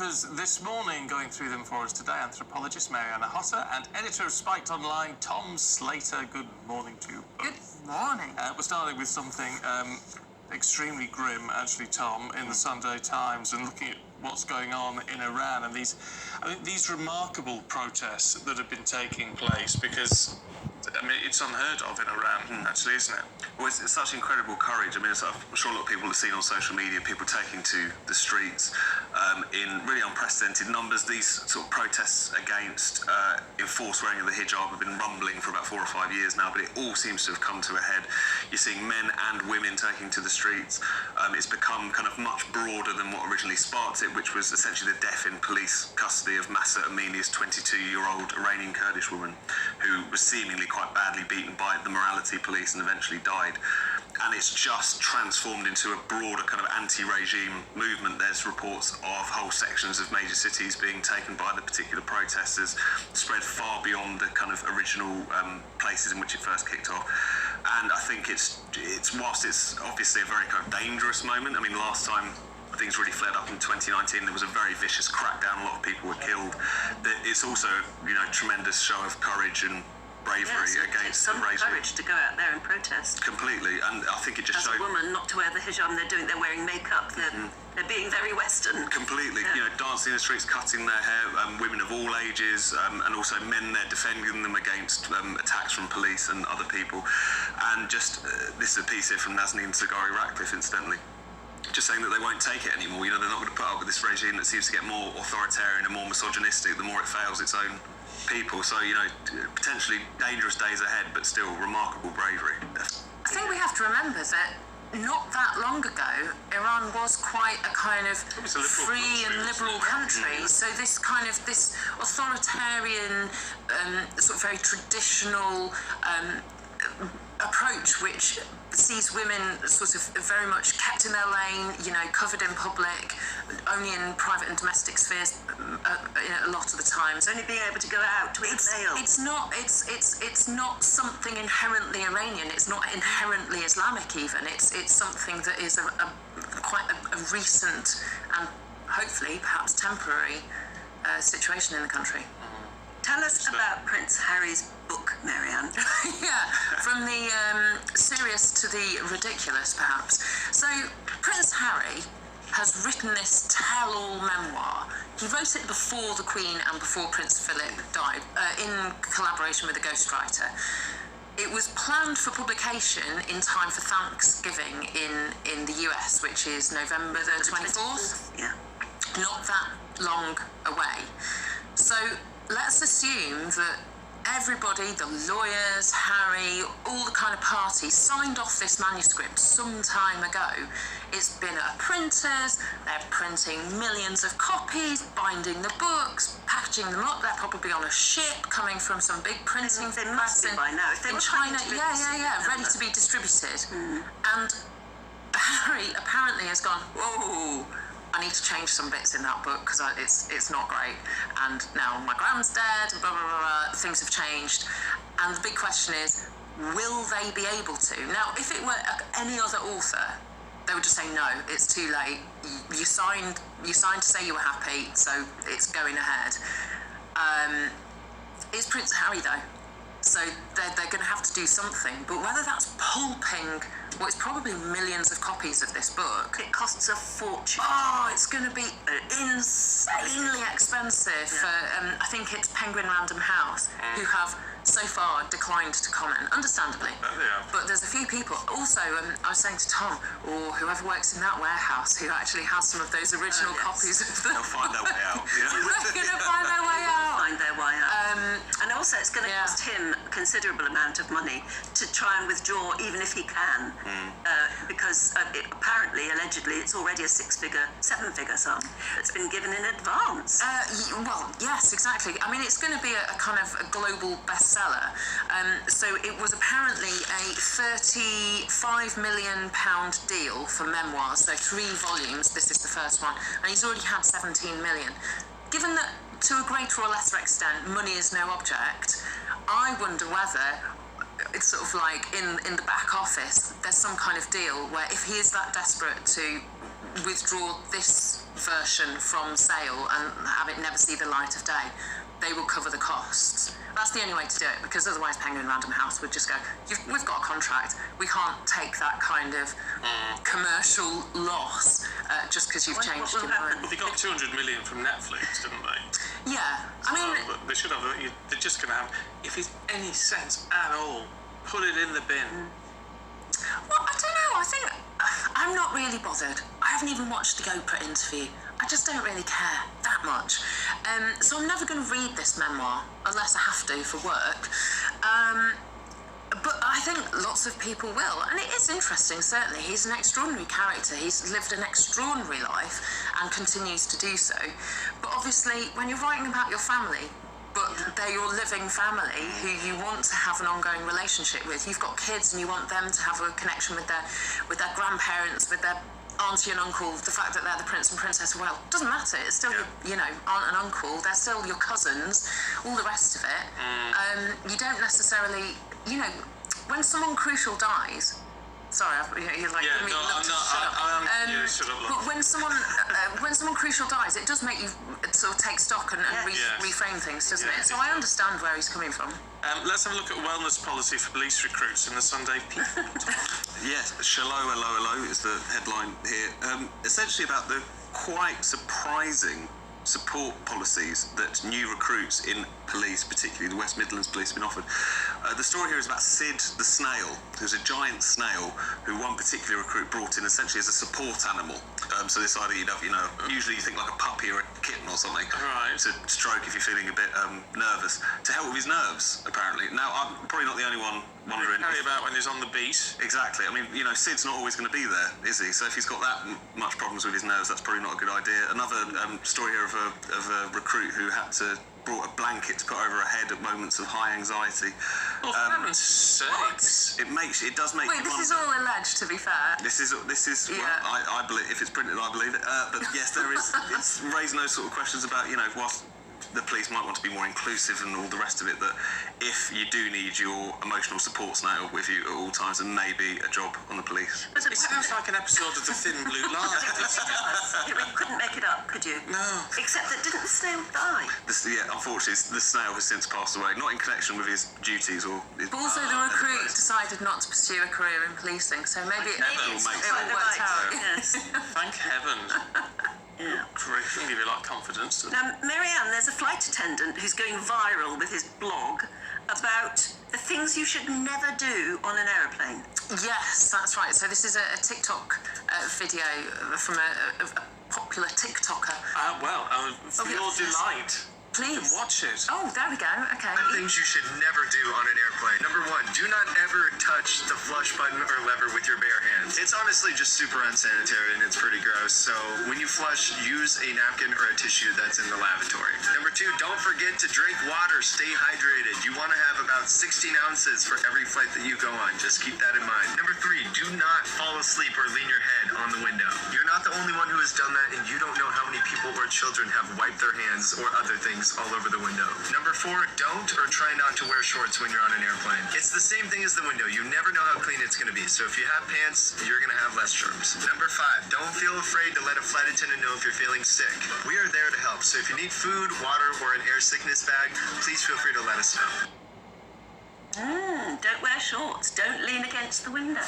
papers this morning. Going through them for us today, anthropologist Mariana Hotter and editor of Spiked Online, Tom Slater. Good morning to you both. Good morning. We're starting with something extremely grim, actually, Tom, in the Sunday Times, and looking at what's going on in Iran and these remarkable protests that have been taking place, because it's unheard of in Iran, actually, isn't it? Well, it's such incredible courage. I'm sure a lot of people have seen on social media people taking to the streets in really unprecedented numbers. These sort of protests against enforced wearing of the hijab have been rumbling for about 4 or 5 years now, but it all seems to have come to a head. You're seeing men and women taking to the streets. It's become kind of much broader than what originally sparked it, which was essentially the death in police custody of Mahsa Amini's 22-year-old Iranian Kurdish woman, who was seemingly quite badly beaten by the morality police and eventually died. And it's just transformed into a broader kind of anti-regime movement. There's reports of whole sections of major cities being taken by the particular protesters, spread far beyond the kind of original places in which it first kicked off. And I think it's whilst it's obviously a very kind of dangerous moment. I mean, last time things really flared up in 2019, there was a very vicious crackdown, a lot of people were killed. It's also, tremendous show of courage and bravery against some courage to go out there and protest. Completely, and I think it just showed. As a woman, not to wear the hijab, they're wearing makeup, they're being very Western. Completely, dancing in the streets, cutting their hair, women of all ages, and also men there defending them against attacks from police and other people. And just, this is a piece here from Nazanin Zaghari-Ratcliffe, incidentally, just saying that they won't take it anymore. They're not going to put up with this regime that seems to get more authoritarian and more misogynistic the more it fails its own people. So, potentially dangerous days ahead, but still remarkable bravery. I think we have to remember that not that long ago, Iran was quite a kind of free and liberal country. So this authoritarian, sort of very traditional approach, which sees women sort of very much kept in their lane, covered in public, only in private and domestic spheres a lot of the times. Only being able to go out with a veil. It's not something inherently Iranian. It's not inherently Islamic even. It's something that is quite a recent and hopefully perhaps temporary situation in the country. Tell us about Prince Harry's book, Marianne. Yeah, from the serious to the ridiculous, perhaps. So, Prince Harry has written this tell-all memoir. He wrote it before the Queen and before Prince Philip died, in collaboration with a ghostwriter. It was planned for publication in time for Thanksgiving in the US, which is November the 24th. Yeah. Not that long away. So, let's assume that everybody, the lawyers, Harry, all the kind of parties, signed off this manuscript some time ago. It's been at printers, they're printing millions of copies, binding the books, packaging them up. They're probably on a ship coming from some big printing press in China. Ready to be distributed. And Harry apparently has gone, whoa, I need to change some bits in that book because it's not great. And now my grand's dead, and blah, blah, blah, blah, things have changed. And the big question is, will they be able to? Now, if it were any other author, they would just say, no, it's too late. You signed to say you were happy, so it's going ahead. It's Prince Harry, though. So they're going to have to do something. But whether that's pulping what is probably millions of copies of this book. It costs a fortune. Oh, it's going to be insanely expensive for, I think it's Penguin Random House, who have so far declined to comment, understandably. But there's a few people. Also, I was saying to Tom, or whoever works in that warehouse, who actually has some of those original copies of them. They'll find their way out. They're going to find their way out. Find their way out. And also, it's going to cost him a considerable amount of money to try and withdraw, even if he can. Because allegedly, it's already a 7-figure sum that's been given in advance. Well, yes, exactly. I mean, it's going to be a kind of a global bestseller. So it was apparently a £35 million deal for memoirs, so 3 volumes. This is the first one, and he's already had 17 million. Given that, to a greater or lesser extent, money is no object, I wonder whether it's sort of like in the back office, there's some kind of deal where if he is that desperate to withdraw this version from sale and have it never see the light of day, they will cover the costs. That's the only way to do it, because otherwise Penguin Random House would just go, we've got a contract, we can't take that kind of commercial loss just because you've changed your mind. Well, they got 200 million from Netflix, didn't they? Yeah, I mean... They should have, they're just going to have, if it's any sense at all, put it in the bin. Well, I don't know, I think I'm not really bothered. I haven't even watched the Oprah interview. I just don't really care that much. So I'm never going to read this memoir unless I have to for work. But I think lots of people will. And it is interesting, certainly. He's an extraordinary character. He's lived an extraordinary life and continues to do so. But obviously, when you're writing about your family, but they're your living family who you want to have an ongoing relationship with. You've got kids and you want them to have a connection with their grandparents, with their auntie and uncle. The fact that they're the prince and princess, well, doesn't matter. It's still, you know, aunt and uncle. They're still your cousins, all the rest of it. You don't necessarily, you know, when someone crucial dies... Sorry, you're like... Yeah, me no, I'm not. Shut up. But when someone crucial dies, it does make you sort of take stock and reframe things, doesn't it? So I understand where he's coming from. Let's have a look at wellness policy for police recruits in the Sunday People. Yes, Shallow LOLO is the headline here. Essentially about the quite surprising support policies that new recruits in police, particularly the West Midlands Police, have been offered. The story here is about Sid the snail, who's a giant snail who one particular recruit brought in essentially as a support animal. So this idea you'd have, you know, usually you think like a puppy or a kitten or something, Right. to stroke if you're feeling a bit nervous, to help with his nerves, apparently. Now, I'm probably not the only one wondering. Carry about when he's on the beat. Exactly. I mean, you know, Sid's not always going to be there, is he? So if he's got that much problems with his nerves, that's probably not a good idea. Another story here of a recruit who had to brought a blanket to put over her head at moments of high anxiety. Oh, for heaven's sakes! It does make. Wait, this is all alleged, to be fair. This is. Yeah. Well, I believe if it's printed, I believe it. But yes, there is. It's raising those sort of questions about, you know, whilst the police might want to be more inclusive and all the rest of it, that if you do need your emotional support snail with you at all times, and maybe a job on the police. It sounds like an episode of The Thin Blue Line. You couldn't make it up, could you? No. Except that didn't the snail die? Unfortunately, the snail has since passed away, not in connection with his duties or his... But also the recruit decided not to pursue a career in policing, so maybe it makes sense. worked out. Yes. Thank heaven. Yeah. Great. Can give you a lot of confidence. Now, Marianne, there's a flight attendant who's going viral with his blog about the things you should never do on an aeroplane. Yes, that's right. So this is a TikTok video from a popular TikToker. For your delight. Please. Watch it. Oh, there we go. Okay. Things you should never do on an airplane. Number one, do not ever touch the flush button or lever with your bare hands. It's honestly just super unsanitary and it's pretty gross. So when you flush, use a napkin or a tissue that's in the lavatory. Number two, don't forget to drink water. Stay hydrated. You want to have about 16 ounces for every flight that you go on. Just keep that in mind. Number three, do not fall asleep or lean your head on the window. You're not the only one who has done that, and you don't know how many people or children have wiped their hands or other things all over the window. Number four, don't or try not to wear shorts when you're on an airplane. It's the same thing as the window. You never know how clean it's going to be. So if you have pants, you're going to have less germs. Number five, don't feel afraid to let a flight attendant know if you're feeling sick. We are there to help. So if you need food, water, or an air sickness bag, please feel free to let us know. Don't wear shorts. Don't lean against the window.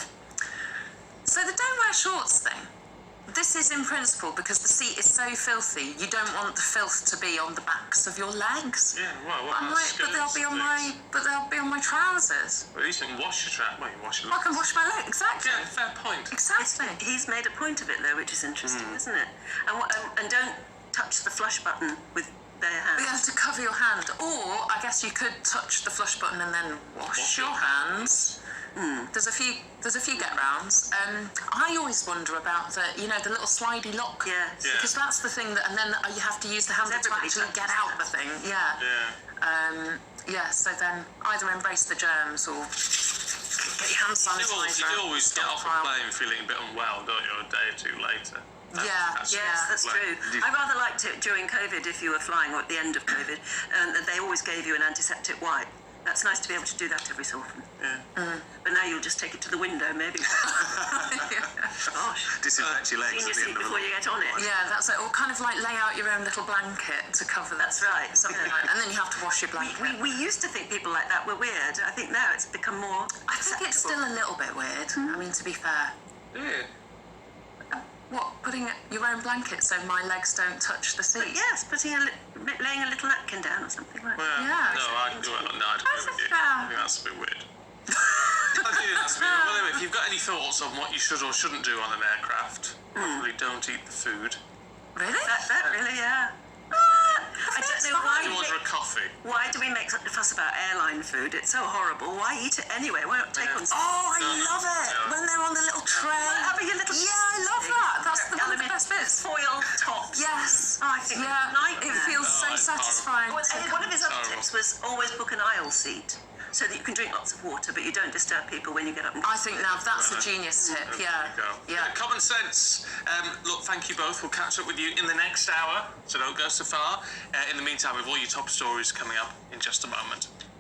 So the don't wear shorts thing. This is in principle because the seat is so filthy. You don't want the filth to be on the backs of your legs. Yeah, well, what I'm about like, but they'll be on my trousers. Well, you can wash your trap. Well, you wash your I can wash my legs. Exactly. Yeah, fair point. Exactly. He's made a point of it, though, which is interesting, isn't it? And don't touch the flush button with bare hands. You have to cover your hand, or I guess you could touch the flush button and then wash your hands. There's a few get rounds. I always wonder about the little slidey lock. Yeah. Because that's the thing that, and then you have to use the handle to actually get out the thing. Yeah. So then either embrace the germs or get your hand sanitizer. You do always get off a plane feeling a bit unwell, don't you, a day or two later? That's true. I rather liked it during COVID if you were flying, or at the end of COVID, and they always gave you an antiseptic wipe. That's nice to be able to do that every so often. Yeah. But now you'll just take it to the window, maybe. Gosh. Disinfect your legs Clean your at the seat end of before it. you get on it. Yeah, that's it. Or kind of like lay out your own little blanket to cover that. That's right. Something like, and then you have to wash your blanket. We used to think people like that were weird. I think now it's become more I think it's still a little bit weird. I mean, to be fair. Yeah. What, putting your own blanket so my legs don't touch the seat? But yes, laying a little napkin down or something like that. Well, Yeah. no, I agree with you. I think that's a bit weird. I do think that's a bit weird. Well, anyway, if you've got any thoughts on what you should or shouldn't do on an aircraft, probably don't eat the food. Really? That really, yeah. I don't know why. Order a coffee. Why do we make such a fuss about airline food? It's so horrible. Why eat it anyway? Why not take on? Oh, I love it. No. When they're on the little tray. Having a little. Yeah, I love that. That's one of the best bits. Foil tops. Yes. Oh, I think Yeah. nightmare. It feels so it's satisfying. One of his other Horrible. tips was always book an aisle seat so that you can drink lots of water, but you don't disturb people when you get up. I think now that's a genius tip. There Yeah. you go. Yeah. Common sense. Look, thank you both. We'll catch up with you in the next hour, so don't go so far. In the meantime, with all your top stories coming up in just a moment.